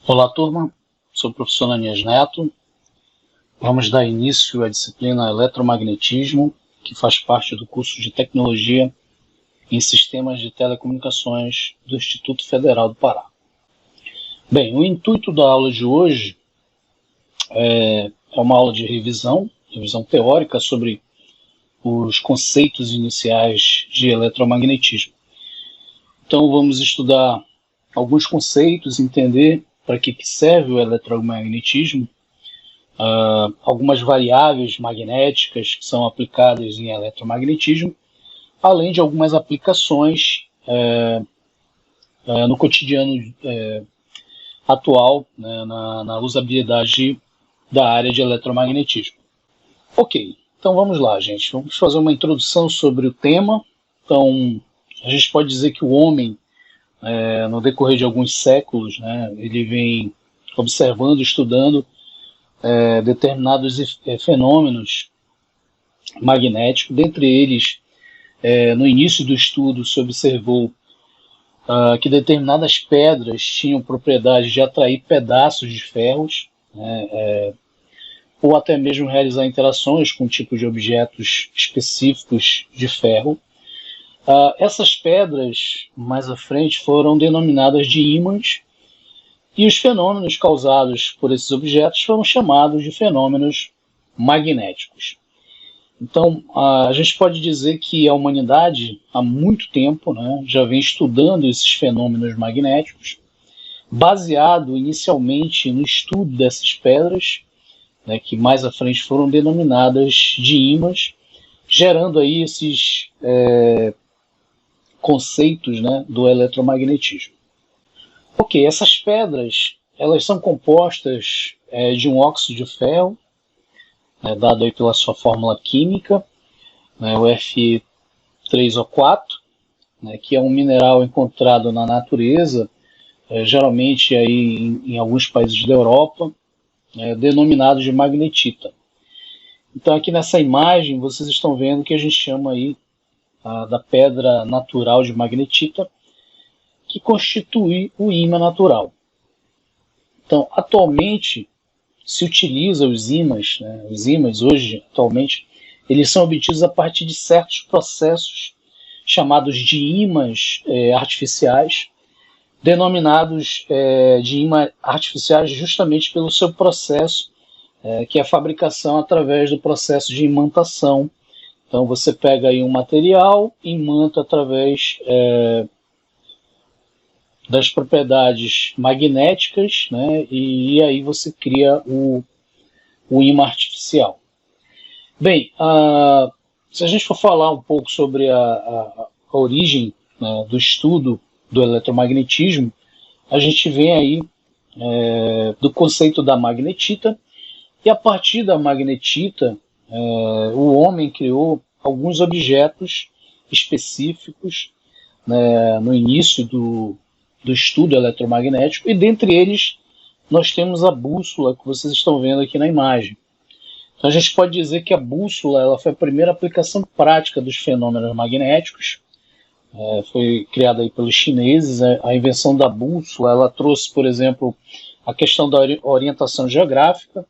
Olá, turma. Sou o professor Ananias Neto. Vamos dar início à disciplina Eletromagnetismo, que faz parte do curso de Tecnologia em Sistemas de Telecomunicações do Instituto Federal do Pará. Bem, o intuito da aula de hoje é uma aula de revisão teórica sobre os conceitos iniciais de eletromagnetismo. Então, vamos estudar alguns conceitos, entender para que serve o eletromagnetismo, algumas variáveis magnéticas que são aplicadas em eletromagnetismo, além de algumas aplicações no cotidiano atual, né, na usabilidade da área de eletromagnetismo. Ok, então vamos lá, gente. Vamos fazer uma introdução sobre o tema. Então, a gente pode dizer que o homem, no decorrer de alguns séculos, né, ele vem observando, estudando determinados fenômenos magnéticos. Dentre eles, no início do estudo, se observou que determinadas pedras tinham propriedade de atrair pedaços de ferros, né, ou até mesmo realizar interações com tipos de objetos específicos de ferro. Essas pedras, mais à frente, foram denominadas de ímãs, e os fenômenos causados por esses objetos foram chamados de fenômenos magnéticos. Então, a gente pode dizer que a humanidade, há muito tempo, né, já vem estudando esses fenômenos magnéticos, baseado inicialmente no estudo dessas pedras, né, que mais à frente foram denominadas de ímãs, gerando aí esses conceitos, né, do eletromagnetismo. Ok, essas pedras, elas são compostas de um óxido de ferro, dado aí pela sua fórmula química, né, o Fe3O4, né, que é um mineral encontrado na natureza, geralmente aí em alguns países da Europa, denominado de magnetita. Então aqui nessa imagem vocês estão vendo que a gente chama aí da pedra natural de magnetita, que constitui o ímã natural. Então, atualmente, se utiliza os ímãs, né? Os ímãs hoje, atualmente, eles são obtidos a partir de certos processos chamados de ímãs artificiais, denominados de ímãs artificiais justamente pelo seu processo, que é a fabricação através do processo de imantação. Então, você pega aí um material e imanta através das propriedades magnéticas, né, e aí você cria o ímã artificial. Bem, se a gente for falar um pouco sobre a origem, né, do estudo do eletromagnetismo, a gente vem aí do conceito da magnetita, e a partir da magnetita, o homem criou alguns objetos específicos, né, no início do estudo eletromagnético, e dentre eles nós temos a bússola que vocês estão vendo aqui na imagem. Então a gente pode dizer que a bússola ela foi a primeira aplicação prática dos fenômenos magnéticos, foi criada aí pelos chineses. A invenção da bússola ela trouxe, por exemplo, a questão da orientação geográfica,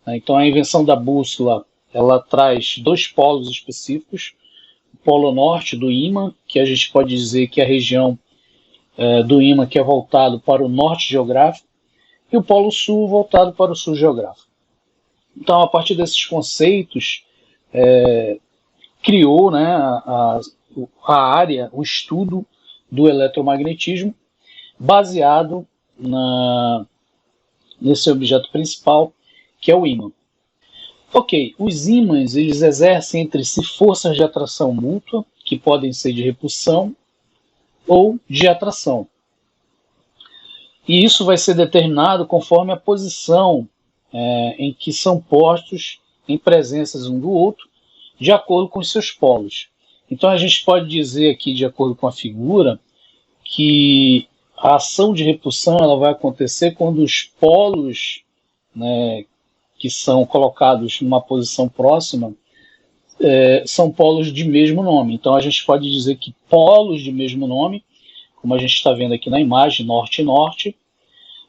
né? Então a invenção da bússola ela traz dois polos específicos: o polo norte do ímã, que a gente pode dizer que é a região do ímã que é voltado para o norte geográfico, e o polo sul voltado para o sul geográfico. Então, a partir desses conceitos, criou, né, a área, o estudo do eletromagnetismo, baseado nesse objeto principal, que é o ímã. Ok, os ímãs eles exercem entre si forças de atração mútua, que podem ser de repulsão ou de atração. E isso vai ser determinado conforme a posição em que são postos em presenças um do outro, de acordo com os seus polos. Então a gente pode dizer aqui, de acordo com a figura, que a ação de repulsão ela vai acontecer quando os polos, né, que são colocados numa posição próxima, são polos de mesmo nome. Então a gente pode dizer que polos de mesmo nome, como a gente está vendo aqui na imagem, norte e norte,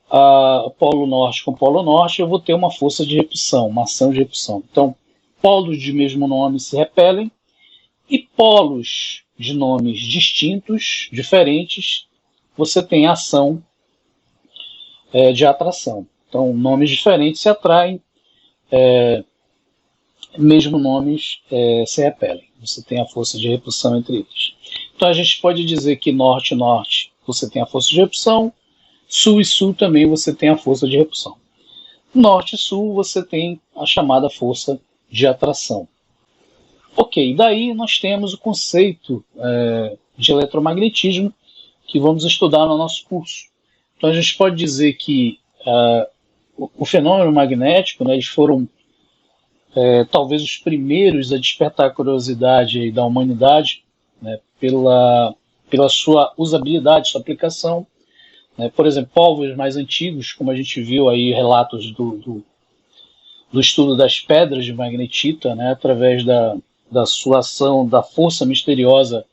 Polo norte com polo norte, eu vou ter uma força de repulsão, uma ação de repulsão. Então, polos de mesmo nome se repelem e polos de nomes distintos, diferentes, você tem ação de atração. Então, nomes diferentes se atraem, mesmo nomes se repelem. Você tem a força de repulsão entre eles. Então, a gente pode dizer que norte e norte você tem a força de repulsão, sul e sul também você tem a força de repulsão. Norte e sul você tem a chamada força de atração. Ok, daí nós temos o conceito de eletromagnetismo que vamos estudar no nosso curso. Então a gente pode dizer que o fenômeno magnético, né, eles foram talvez os primeiros a despertar a curiosidade da humanidade, né, pela sua usabilidade, sua aplicação. Por exemplo, povos mais antigos, como a gente viu aí relatos do estudo das pedras de magnetita, né, através da sua ação, da força misteriosa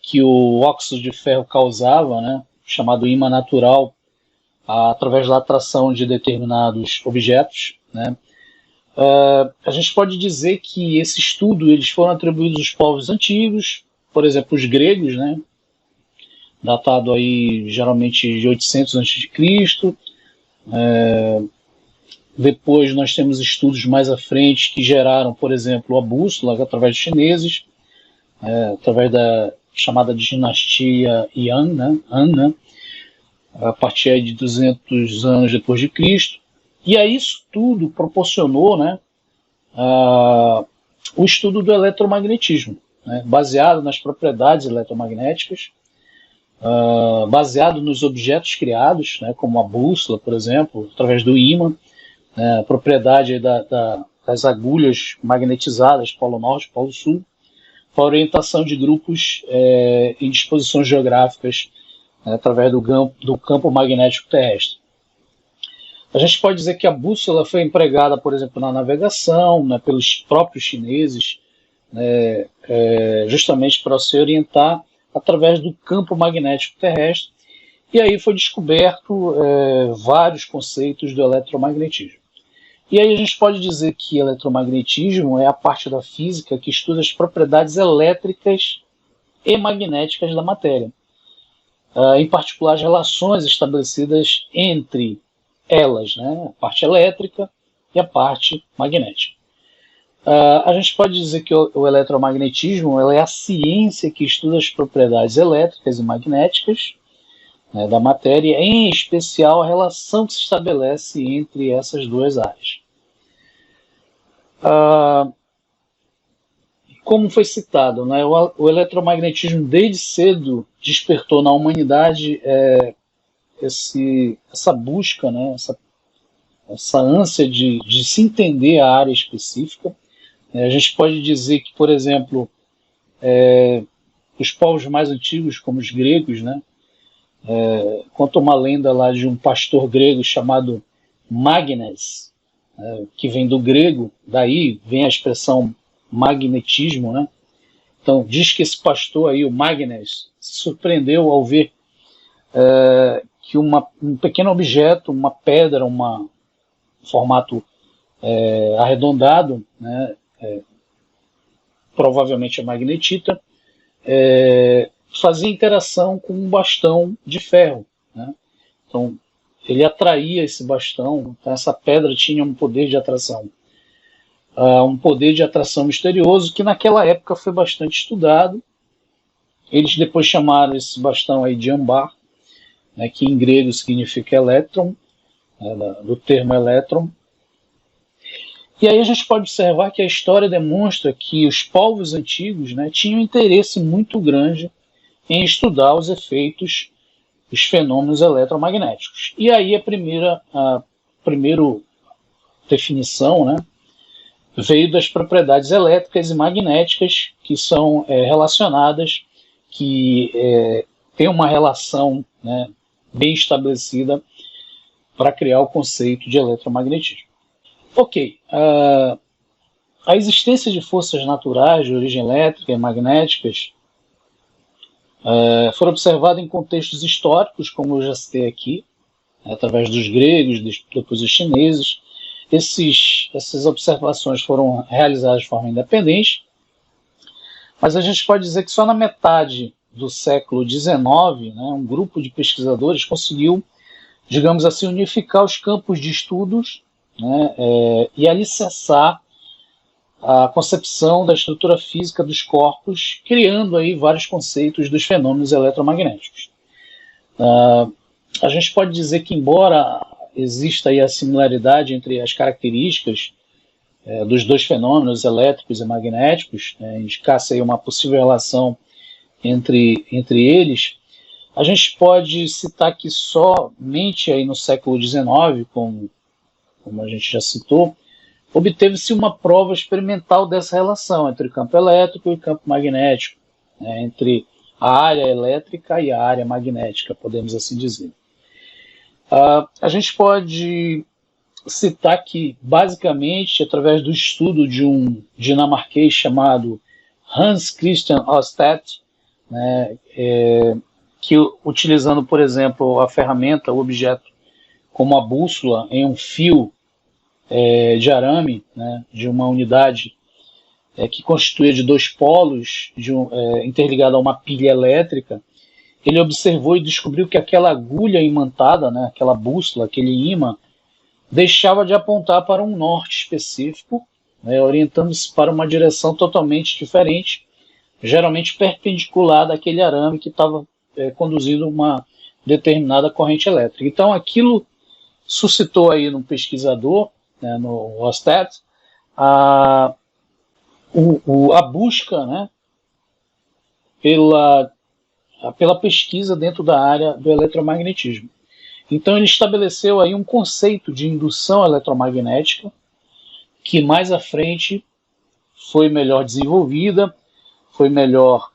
que o óxido de ferro causava, né, chamado ímã natural, através da atração de determinados objetos. Né. A gente pode dizer que esse estudo eles foram atribuídos aos povos antigos, por exemplo, os gregos, né, datado aí geralmente de 800 a.C. Depois nós temos estudos mais à frente que geraram, por exemplo, a bússola através dos chineses, através da chamada dinastia Yuan, né, a partir aí de 200 anos depois de Cristo. E aí isso tudo proporcionou, né, o estudo do eletromagnetismo, né, baseado nas propriedades eletromagnéticas, baseado nos objetos criados, né, como a bússola, por exemplo, através do ímã, a propriedade das agulhas magnetizadas, polo norte, polo sul, para orientação de grupos em disposições geográficas, através do campo magnético terrestre. A gente pode dizer que a bússola foi empregada, por exemplo, na navegação, né, pelos próprios chineses, né, justamente para se orientar através do campo magnético terrestre, e aí foi descoberto vários conceitos do eletromagnetismo. E aí a gente pode dizer que eletromagnetismo é a parte da física que estuda as propriedades elétricas e magnéticas da matéria, em particular as relações estabelecidas entre elas, né, a parte elétrica e a parte magnética. A gente pode dizer que o eletromagnetismo é a ciência que estuda as propriedades elétricas e magnéticas, né, da matéria, em especial a relação que se estabelece entre essas duas áreas. Como foi citado, né, o eletromagnetismo desde cedo despertou na humanidade essa busca, né, essa ânsia de se entender a área específica. A gente pode dizer que, por exemplo, os povos mais antigos, como os gregos, né, conta uma lenda lá de um pastor grego chamado Magnes, que vem do grego, daí vem a expressão magnetismo, né? Então diz que esse pastor aí, o Magnes, se surpreendeu ao ver que um pequeno objeto, uma pedra, um formato arredondado, né, provavelmente a magnetita, fazia interação com um bastão de ferro, né? Então ele atraía esse bastão, então essa pedra tinha um poder de atração, um poder de atração misterioso que naquela época foi bastante estudado. Eles depois chamaram esse bastão aí de âmbar, né, que em grego significa elétron, do termo elétron. E aí a gente pode observar que a história demonstra que os povos antigos, né, tinham um interesse muito grande em estudar os efeitos, os fenômenos eletromagnéticos. E aí a primeira definição, né, veio das propriedades elétricas e magnéticas que são relacionadas, que têm uma relação, né, bem estabelecida para criar o conceito de eletromagnetismo. Ok, a existência de forças naturais de origem elétrica e magnéticas foram observadas em contextos históricos, como eu já citei aqui, através dos gregos, depois dos chineses. Essas observações foram realizadas de forma independente, mas a gente pode dizer que só na metade do século XIX, né, um grupo de pesquisadores conseguiu, digamos assim, unificar os campos de estudos, né, e alicerçar a concepção da estrutura física dos corpos, criando aí vários conceitos dos fenômenos eletromagnéticos. A gente pode dizer que, embora exista aí a similaridade entre as características dos dois fenômenos elétricos e magnéticos, indicasse aí uma possível relação entre eles, a gente pode citar que somente aí no século XIX, como a gente já citou, obteve-se uma prova experimental dessa relação entre o campo elétrico e o campo magnético, né, entre a área elétrica e a área magnética, podemos assim dizer. A gente pode citar que, basicamente, através do estudo de um dinamarquês chamado Hans Christian Ørsted, né, que utilizando, por exemplo, a ferramenta, o objeto, como a bússola em um fio de arame, né, de uma unidade que constituía de dois polos interligado a uma pilha elétrica, ele observou e descobriu que aquela agulha imantada, né, aquela bússola, aquele ímã, deixava de apontar para um norte específico, né, orientando-se para uma direção totalmente diferente, geralmente perpendicular daquele arame que estava conduzindo uma determinada corrente elétrica. Então aquilo suscitou aí no pesquisador, né, no Ørsted, a busca, né, pela pesquisa dentro da área do eletromagnetismo. Então ele estabeleceu aí um conceito de indução eletromagnética que mais à frente foi melhor desenvolvida, foi melhor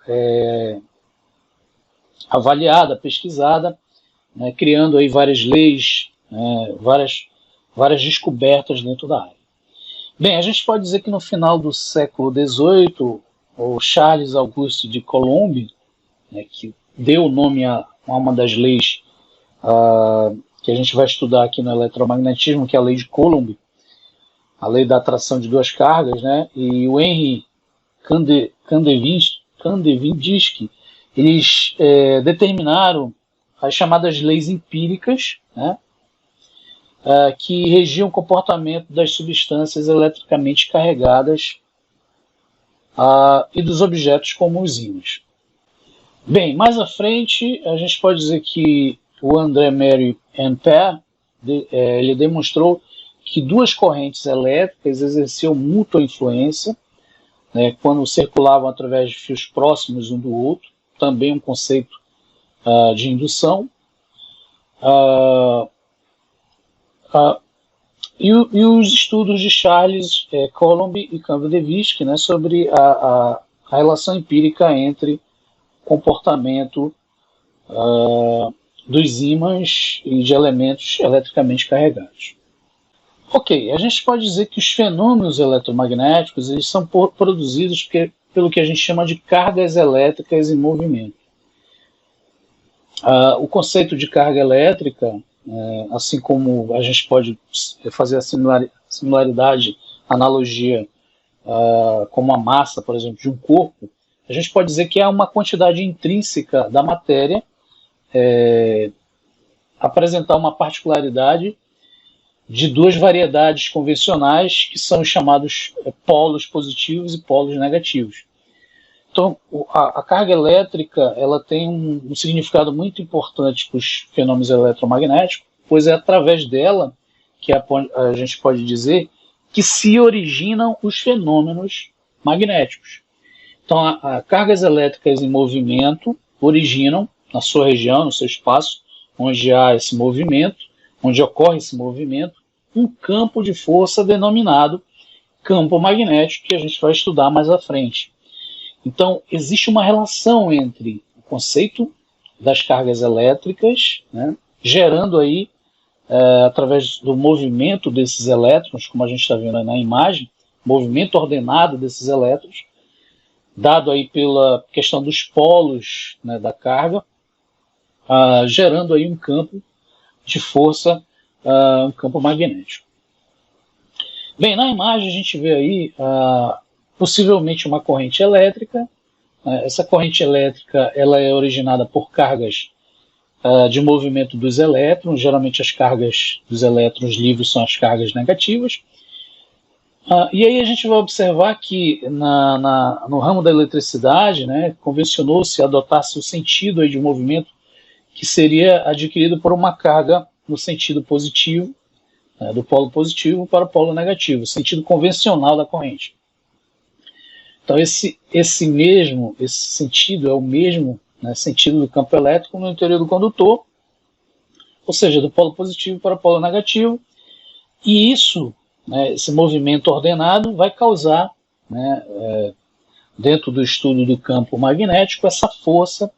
avaliada, pesquisada, né, criando aí várias leis, várias descobertas dentro da área. Bem, a gente pode dizer que no final do século XVIII, o Charles Auguste de Coulomb, né, que deu o nome a uma das leis que a gente vai estudar aqui no eletromagnetismo, que é a lei de Coulomb, a lei da atração de duas cargas, né, e o Henry Kandinsky, eles determinaram as chamadas leis empíricas, né, que regiam o comportamento das substâncias eletricamente carregadas e dos objetos como os ímãs. Bem, mais à frente, a gente pode dizer que o André Mary Ampère ele demonstrou que duas correntes elétricas exerciam mútua influência, né, quando circulavam através de fios próximos um do outro, também um conceito de indução. E os estudos de Charles Coulomb e Kandinsky, né, sobre a relação empírica entre comportamento dos ímãs e de elementos eletricamente carregados. Ok, a gente pode dizer que os fenômenos eletromagnéticos eles são produzidos pelo que a gente chama de cargas elétricas em movimento. O conceito de carga elétrica, assim como a gente pode fazer a similaridade, analogia como a massa, por exemplo, de um corpo, a gente pode dizer que é uma quantidade intrínseca da matéria apresentar uma particularidade de duas variedades convencionais que são os chamados polos positivos e polos negativos. Então, a carga elétrica ela tem um significado muito importante para os fenômenos eletromagnéticos, pois é através dela que a gente pode dizer que se originam os fenômenos magnéticos. Então, cargas elétricas em movimento originam na sua região, no seu espaço, onde há esse movimento, onde ocorre esse movimento, um campo de força denominado campo magnético, que a gente vai estudar mais à frente. Então, existe uma relação entre o conceito das cargas elétricas, né, gerando aí, através do movimento desses elétrons, como a gente está vendo aí na imagem, movimento ordenado desses elétrons, dado aí pela questão dos polos, né, da carga, gerando aí um campo de força um campo magnético. Bem, na imagem a gente vê aí possivelmente uma corrente elétrica. Essa corrente elétrica ela é originada por cargas de movimento dos elétrons. Geralmente as cargas dos elétrons livres são as cargas negativas. E aí a gente vai observar que no ramo da eletricidade, né, convencionou-se adotar-se o sentido aí de movimento que seria adquirido por uma carga no sentido positivo, do polo positivo para o polo negativo, o sentido convencional da corrente. Então esse sentido é o mesmo, né, sentido do campo elétrico no interior do condutor, ou seja, do polo positivo para o polo negativo, e isso, né, esse movimento ordenado vai causar, né, dentro do estudo do campo magnético, essa força,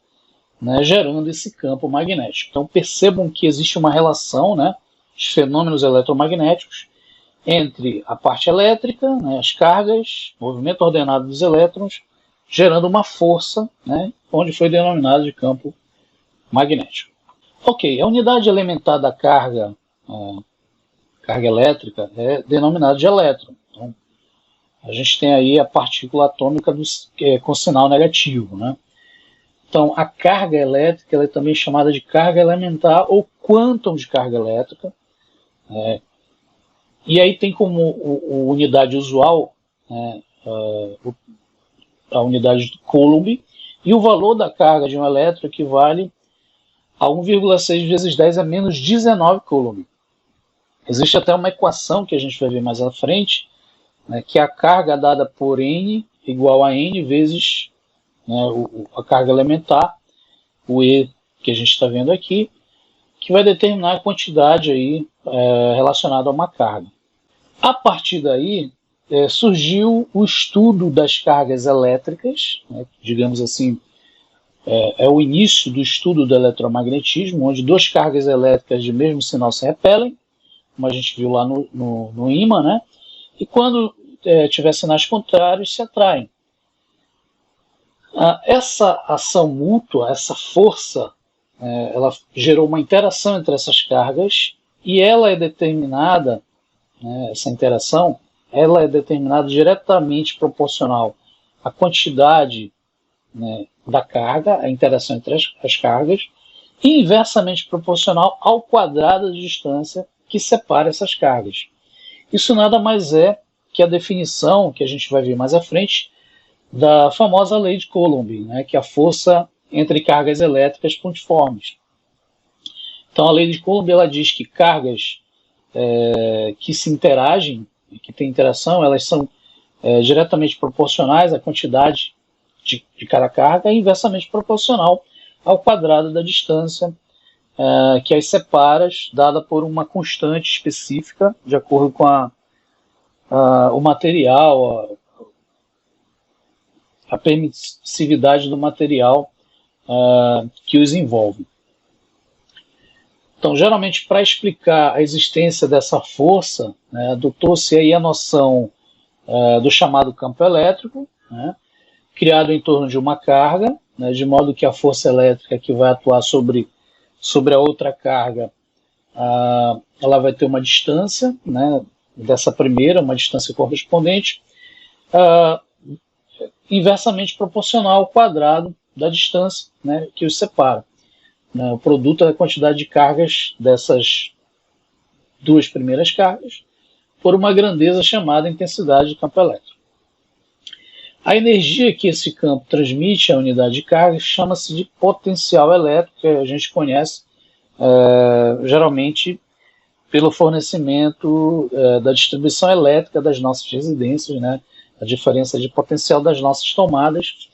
né, gerando esse campo magnético. Então percebam que existe uma relação, né, dos fenômenos eletromagnéticos entre a parte elétrica, né, as cargas, movimento ordenado dos elétrons, gerando uma força, né, onde foi denominado de campo magnético. Ok, a unidade elementar da carga elétrica é denominada de elétron. Então, a gente tem aí a partícula atômica com sinal negativo, né? Então, a carga elétrica ela é também chamada de carga elementar ou quantum de carga elétrica. E aí tem como unidade usual, né, a unidade de Coulomb, e o valor da carga de um elétron equivale a 1,6 vezes 10 a menos 19 Coulomb. Existe até uma equação que a gente vai ver mais à frente, né, que é a carga dada por N igual a N vezes, né, a carga elementar, o E que a gente está vendo aqui, que vai determinar a quantidade aí, relacionada a uma carga. A partir daí, surgiu o estudo das cargas elétricas, né, digamos assim, é o início do estudo do eletromagnetismo, onde duas cargas elétricas de mesmo sinal se repelem, como a gente viu lá no ímã, né? E quando tiver sinais contrários, se atraem. Essa ação mútua, essa força, ela gerou uma interação entre essas cargas e ela é determinada, né, essa interação, ela é determinada diretamente proporcional à quantidade, né, da carga, a interação entre as cargas, e inversamente proporcional ao quadrado de distância que separa essas cargas. Isso nada mais é que a definição, que a gente vai ver mais à frente, da famosa lei de Coulomb, né, que é a força entre cargas elétricas pontiformes. Então a lei de Coulomb ela diz que cargas que se interagem, que têm interação, elas são diretamente proporcionais à quantidade de cada carga e inversamente proporcional ao quadrado da distância que as separa, dada por uma constante específica, de acordo com o material, a permissividade do material que os envolve. Então, geralmente, para explicar a existência dessa força, né, adotou-se aí a noção do chamado campo elétrico, né, criado em torno de uma carga, né, de modo que a força elétrica que vai atuar sobre a outra carga, ela vai ter uma distância, né, dessa primeira, uma distância correspondente, inversamente proporcional ao quadrado da distância, né, que os separa. O produto é a quantidade de cargas dessas duas primeiras cargas por uma grandeza chamada intensidade de campo elétrico. A energia que esse campo transmite à unidade de carga chama-se de potencial elétrico, que a gente conhece geralmente pelo fornecimento da distribuição elétrica das nossas residências, né, a diferença de potencial das nossas tomadas,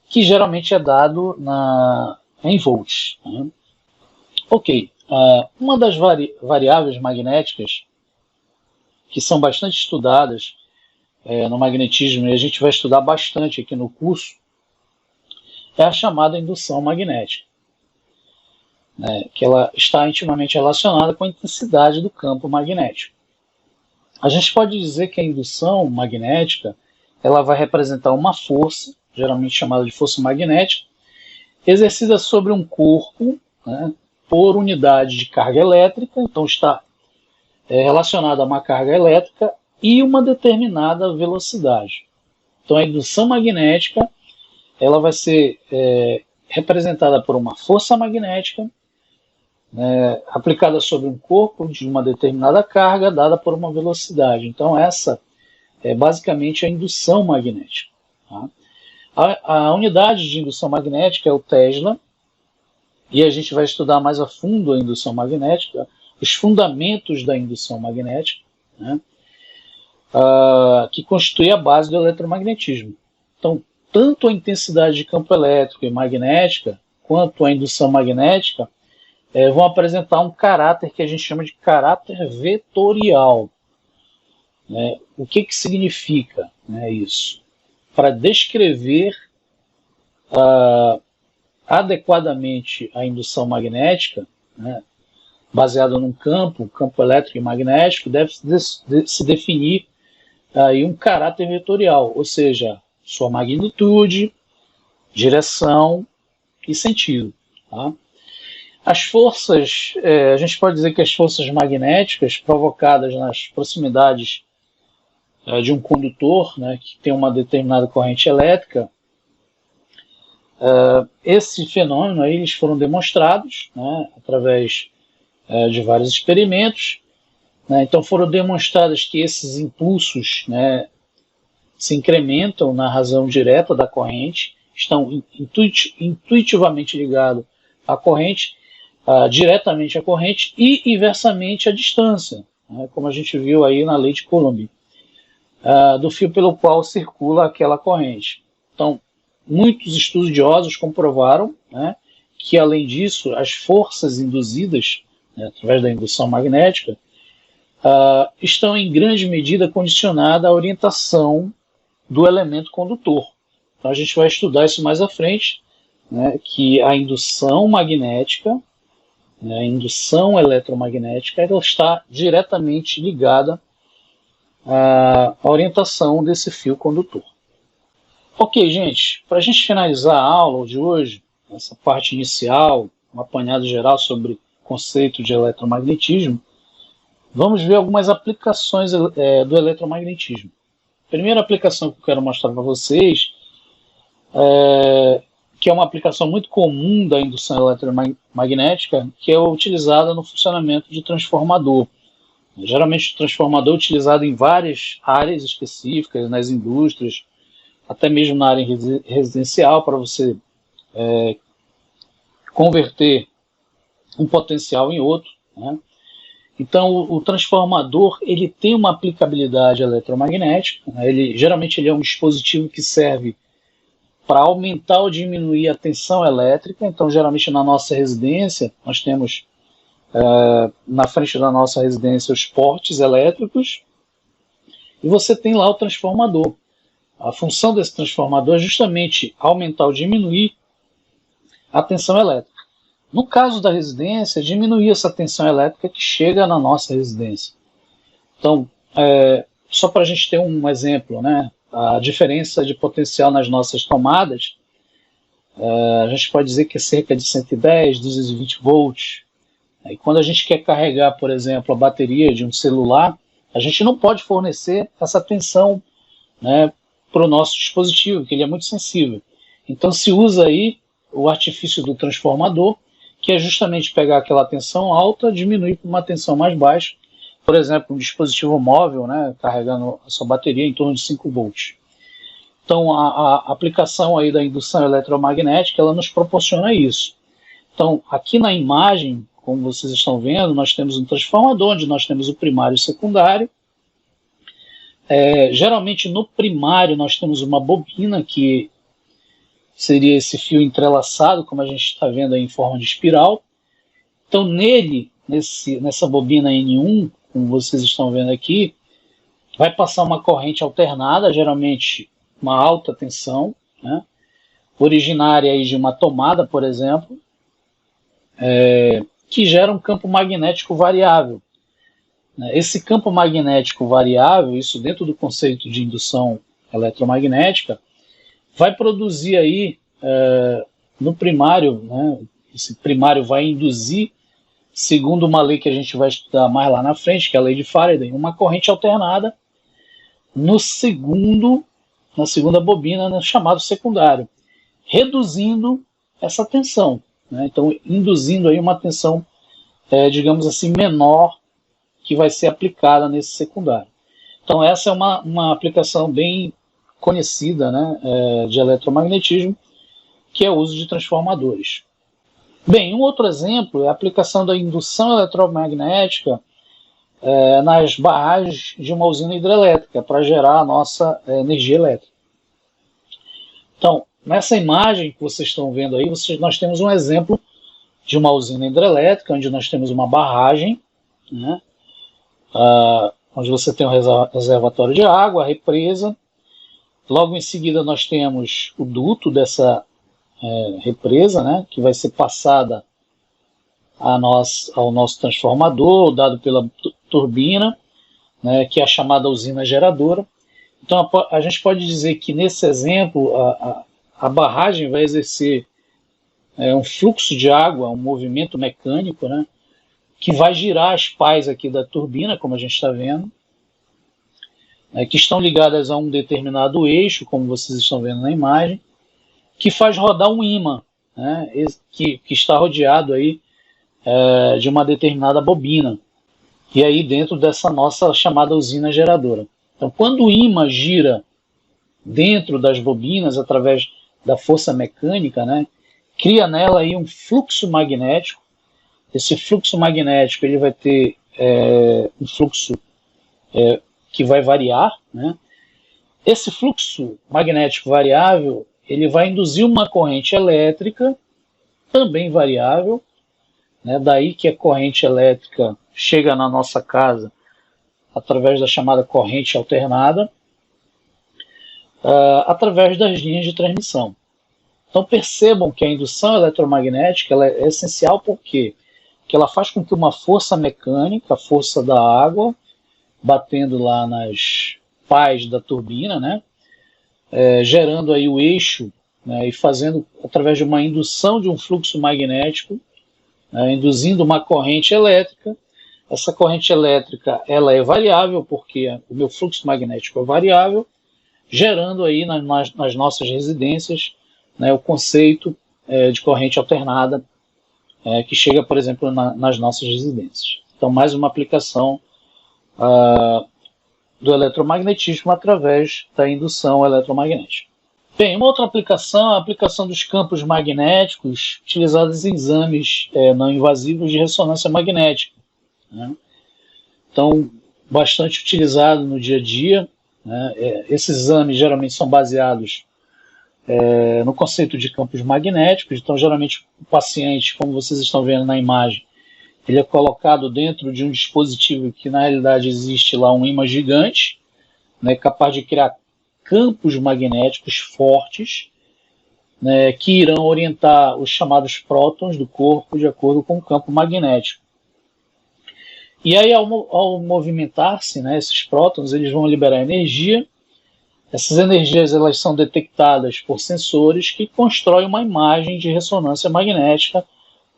que geralmente é dado em volts. Né? Ok, uma das variáveis magnéticas que são bastante estudadas no magnetismo, e a gente vai estudar bastante aqui no curso, é a chamada indução magnética, né, que ela está intimamente relacionada com a intensidade do campo magnético. A gente pode dizer que a indução magnética ela vai representar uma força, geralmente chamada de força magnética, exercida sobre um corpo, né, por unidade de carga elétrica, então está relacionado a uma carga elétrica e uma determinada velocidade. Então a indução magnética ela vai ser representada por uma força magnética aplicada sobre um corpo de uma determinada carga dada por uma velocidade. Então essa é basicamente a indução magnética. Tá? A unidade de indução magnética é o Tesla, e a gente vai estudar mais a fundo a indução magnética, os fundamentos da indução magnética, né, que constitui a base do eletromagnetismo. Então, tanto a intensidade de campo elétrico e magnética, quanto a indução magnética, vão apresentar um caráter que a gente chama de caráter vetorial. Né? O que significa, né, isso? Para descrever adequadamente a indução magnética, né, baseada num campo elétrico e magnético, deve se definir aí um caráter vetorial, ou seja, sua magnitude, direção e sentido. Tá? As forças, a gente pode dizer que as forças magnéticas provocadas nas proximidades de um condutor, né, que tem uma determinada corrente elétrica, esse fenômeno aí, eles foram demonstrados, né, através de vários experimentos, né, então foram demonstradas que esses impulsos, né, se incrementam na razão direta da corrente, estão intuitivamente ligados à corrente, diretamente à corrente e inversamente à distância, né, como a gente viu aí na lei de Coulomb, do fio pelo qual circula aquela corrente. Então, muitos estudiosos comprovaram, né, que, além disso, as forças induzidas, né, através da indução magnética, estão em grande medida condicionadas à orientação do elemento condutor. Então, a gente vai estudar isso mais à frente, né, que a indução magnética, né, a indução eletromagnética, ela está diretamente ligada à orientação desse fio condutor. Ok, gente, para a gente finalizar a aula de hoje, essa parte inicial, um apanhado geral sobre o conceito de eletromagnetismo, vamos ver algumas aplicações do eletromagnetismo. A primeira aplicação que eu quero mostrar para vocês, que é uma aplicação muito comum da indução eletromagnética, que é utilizada no funcionamento de transformador. Geralmente o transformador é utilizado em várias áreas específicas, nas indústrias, até mesmo na área residencial, para você converter um potencial em outro, né? Então o transformador ele tem uma aplicabilidade eletromagnética, né? Geralmente ele é um dispositivo que serve para aumentar ou diminuir a tensão elétrica. Então geralmente na nossa residência nós temos na frente da nossa residência os portes elétricos e você tem lá o transformador. A função desse transformador é justamente aumentar ou diminuir a tensão elétrica. No caso da residência, diminuir essa tensão elétrica que chega na nossa residência. Então, só para a gente ter um exemplo, né, a diferença de potencial nas nossas tomadas, a gente pode dizer que é cerca de 110, 220 volts. E quando a gente quer carregar, por exemplo, a bateria de um celular, a gente não pode fornecer essa tensão, né, para o nosso dispositivo, porque ele é muito sensível. Então se usa aí o artifício do transformador, que é justamente pegar aquela tensão alta, diminuir para uma tensão mais baixa. Por exemplo, um dispositivo móvel, né, carregando a sua bateria em torno de 5 volts. Então a aplicação aí da indução eletromagnética, ela nos proporciona isso. Então aqui na imagem, como vocês estão vendo, nós temos um transformador, onde nós temos o primário e o secundário. Geralmente no primário nós temos uma bobina, que seria esse fio entrelaçado, como a gente está vendo aí em forma de espiral. Então nele, nessa bobina N1, como vocês estão vendo aqui, vai passar uma corrente alternada, geralmente uma alta tensão, né, originária aí de uma tomada, por exemplo, que gera um campo magnético variável. Esse campo magnético variável, isso dentro do conceito de indução eletromagnética, vai produzir aí no primário, né, esse primário vai induzir, segundo uma lei que a gente vai estudar mais lá na frente, que é a lei de Faraday, uma corrente alternada na segunda bobina, no chamado secundário, reduzindo essa tensão, né? Então, induzindo aí uma tensão, digamos assim, menor, que vai ser aplicada nesse secundário. Então, essa é uma aplicação bem conhecida, né, de eletromagnetismo, que é o uso de transformadores. Bem, um outro exemplo é a aplicação da indução eletromagnética nas barragens de uma usina hidrelétrica para gerar a nossa energia elétrica. Então, nessa imagem que vocês estão vendo aí, nós temos um exemplo de uma usina hidrelétrica, onde nós temos uma barragem, né, onde você tem um reservatório de água, a represa. Logo em seguida nós temos o duto dessa represa, né, que vai ser passada ao nosso transformador, dado pela turbina, né, que é a chamada usina geradora. Então a gente pode dizer que nesse exemplo a barragem vai exercer um fluxo de água, um movimento mecânico, né, que vai girar as pás aqui da turbina, como a gente está vendo, que estão ligadas a um determinado eixo, como vocês estão vendo na imagem, que faz rodar um ímã, né, que está rodeado aí, de uma determinada bobina, e aí dentro dessa nossa chamada usina geradora. Então, quando o ímã gira dentro das bobinas, através da força mecânica, né, cria nela aí um fluxo magnético. Esse fluxo magnético ele vai ter um fluxo que vai variar, né? Esse fluxo magnético variável ele vai induzir uma corrente elétrica também variável, né? Daí que a corrente elétrica chega na nossa casa através da chamada corrente alternada, através das linhas de transmissão. Então percebam que a indução eletromagnética ela é essencial porque ela faz com que uma força mecânica, a força da água, batendo lá nas pás da turbina, né, gerando aí o eixo, né, e fazendo através de uma indução de um fluxo magnético, induzindo uma corrente elétrica. Essa corrente elétrica ela é variável porque o meu fluxo magnético é variável, gerando aí nas nossas residências, né, o conceito de corrente alternada, que chega, por exemplo, nas nossas residências. Então, mais uma aplicação do eletromagnetismo através da indução eletromagnética. Bem, uma outra aplicação é a aplicação dos campos magnéticos utilizados em exames não invasivos de ressonância magnética, né? Então, bastante utilizado no dia a dia, né? Esses exames geralmente são baseados no conceito de campos magnéticos. Então, geralmente, o paciente, como vocês estão vendo na imagem, ele é colocado dentro de um dispositivo que, na realidade, existe lá um ímã gigante, né, capaz de criar campos magnéticos fortes, né, que irão orientar os chamados prótons do corpo de acordo com o campo magnético. E aí, ao movimentar-se, né, esses prótons, eles vão liberar energia. Essas energias elas são detectadas por sensores que constroem uma imagem de ressonância magnética,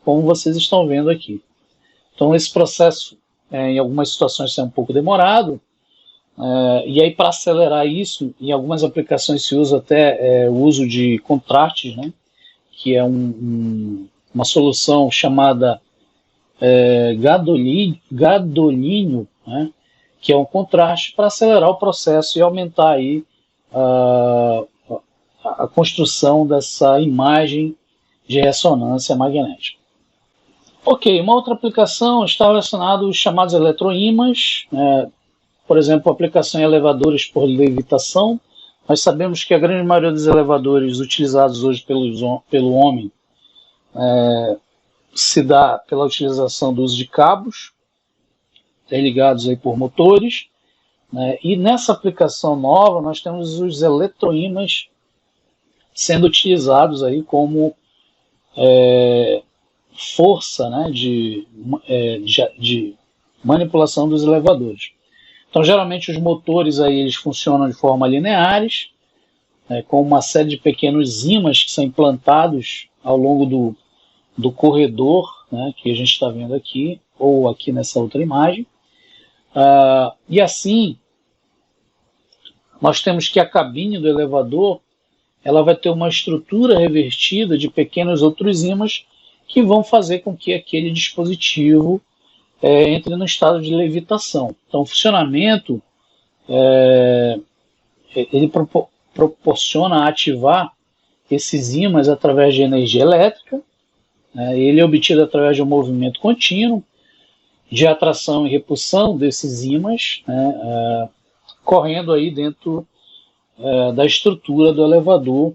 como vocês estão vendo aqui. Então, esse processo, em algumas situações, é um pouco demorado, e aí, para acelerar isso, em algumas aplicações se usa até o uso de contrastes, né, que é uma solução chamada gadolínio, né, que é um contraste para acelerar o processo e aumentar aí a construção dessa imagem de ressonância magnética. Ok, uma outra aplicação está relacionada aos chamados eletroímãs, por exemplo, aplicação em elevadores por levitação. Nós sabemos que a grande maioria dos elevadores utilizados hoje pelo homem se dá pela utilização do uso de cabos ligados aí por motores, né? E nessa aplicação nova nós temos os eletroímãs sendo utilizados aí como força, né, de manipulação dos elevadores. Então, geralmente os motores aí eles funcionam de forma lineares, com uma série de pequenos ímãs que são implantados ao longo do corredor, né, que a gente está vendo aqui, ou aqui nessa outra imagem. E assim, nós temos que a cabine do elevador ela vai ter uma estrutura revertida de pequenos outros ímãs que vão fazer com que aquele dispositivo entre no estado de levitação. Então, o funcionamento ele proporciona ativar esses ímãs através de energia elétrica. Ele é obtido através de um movimento contínuo de atração e repulsão desses ímãs, correndo aí dentro da estrutura do elevador,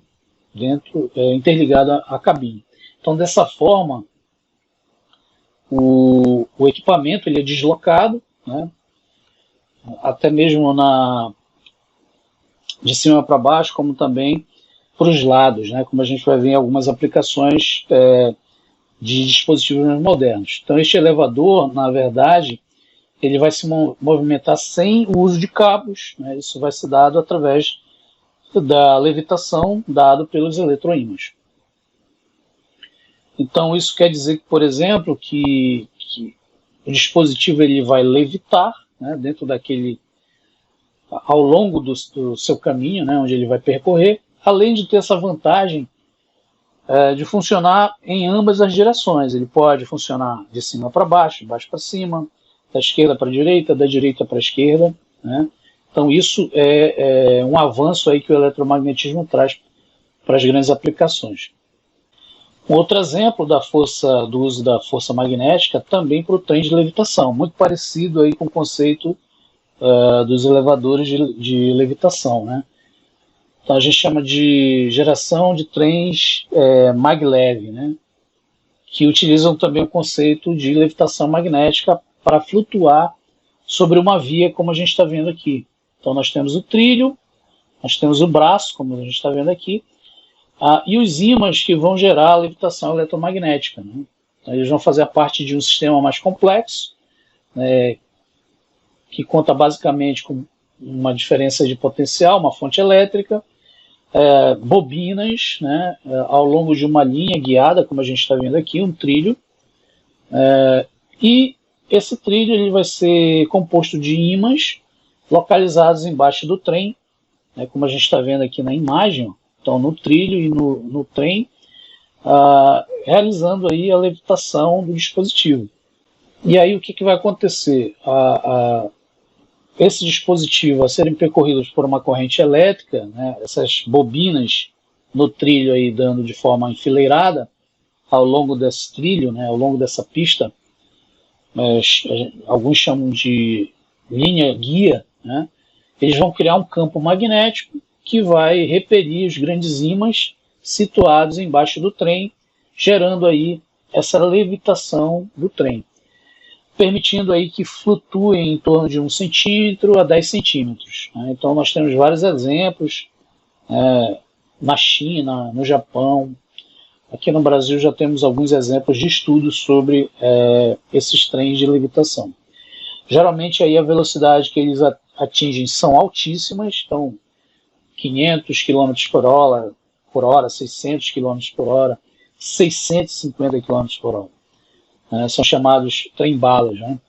interligada à cabine. Então, dessa forma, o equipamento ele é deslocado, né, até mesmo de cima para baixo, como também para os lados, né, como a gente vai ver em algumas aplicações de dispositivos mais modernos. Então, este elevador, na verdade, ele vai se movimentar sem o uso de cabos, né, isso vai ser dado através da levitação dado pelos eletroímãs. Então, isso quer dizer que, por exemplo, que o dispositivo ele vai levitar, né, dentro daquele, ao longo do seu caminho, né, onde ele vai percorrer, além de ter essa vantagem de funcionar em ambas as direções. Ele pode funcionar de cima para baixo, de baixo para cima, da esquerda para a direita, da direita para a esquerda, né? Então isso é um avanço aí que o eletromagnetismo traz para as grandes aplicações. Um outro exemplo do uso da força magnética também para o trem de levitação, muito parecido aí com o conceito dos elevadores de levitação, né? Então a gente chama de geração de trens maglev, né? Que utilizam também o conceito de levitação magnética para flutuar sobre uma via, como a gente está vendo aqui. Então nós temos o trilho, nós temos o braço, como a gente está vendo aqui, e os ímãs que vão gerar a levitação eletromagnética, né? Então, eles vão fazer parte de um sistema mais complexo, que conta basicamente com uma diferença de potencial, uma fonte elétrica, bobinas, né, ao longo de uma linha guiada, como a gente está vendo aqui, um trilho, e esse trilho ele vai ser composto de ímãs localizados embaixo do trem, né, como a gente está vendo aqui na imagem, ó. Então no trilho e no trem, realizando aí a levitação do dispositivo. E aí o que vai acontecer? Esse dispositivo a serem percorridos por uma corrente elétrica, né, essas bobinas no trilho aí dando de forma enfileirada ao longo desse trilho, né, ao longo dessa pista, alguns chamam de linha guia, né, eles vão criar um campo magnético que vai repelir os grandes ímãs situados embaixo do trem, gerando aí essa levitação do trem, permitindo aí que flutuem em torno de 1 centímetro a 10 centímetros. Né? Então nós temos vários exemplos na China, no Japão. Aqui no Brasil já temos alguns exemplos de estudos sobre esses trens de levitação. Geralmente aí a velocidade que eles atingem são altíssimas, então 500 km por hora, 600 km por hora, 650 km por hora. São chamados trem-balas, né?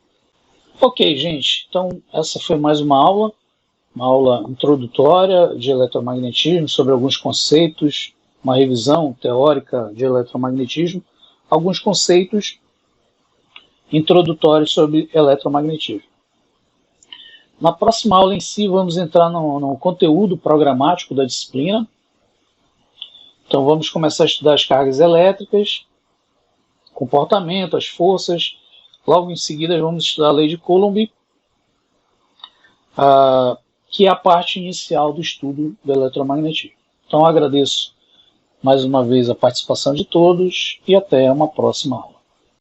Ok, gente, então essa foi mais uma aula introdutória de eletromagnetismo, sobre alguns conceitos, uma revisão teórica de eletromagnetismo, alguns conceitos introdutórios sobre eletromagnetismo. Na próxima aula em si vamos entrar no conteúdo programático da disciplina. Então vamos começar a estudar as cargas elétricas, comportamento, as forças. Logo em seguida vamos estudar a lei de Coulomb, que é a parte inicial do estudo do eletromagnetismo. Então agradeço mais uma vez a participação de todos e até uma próxima aula.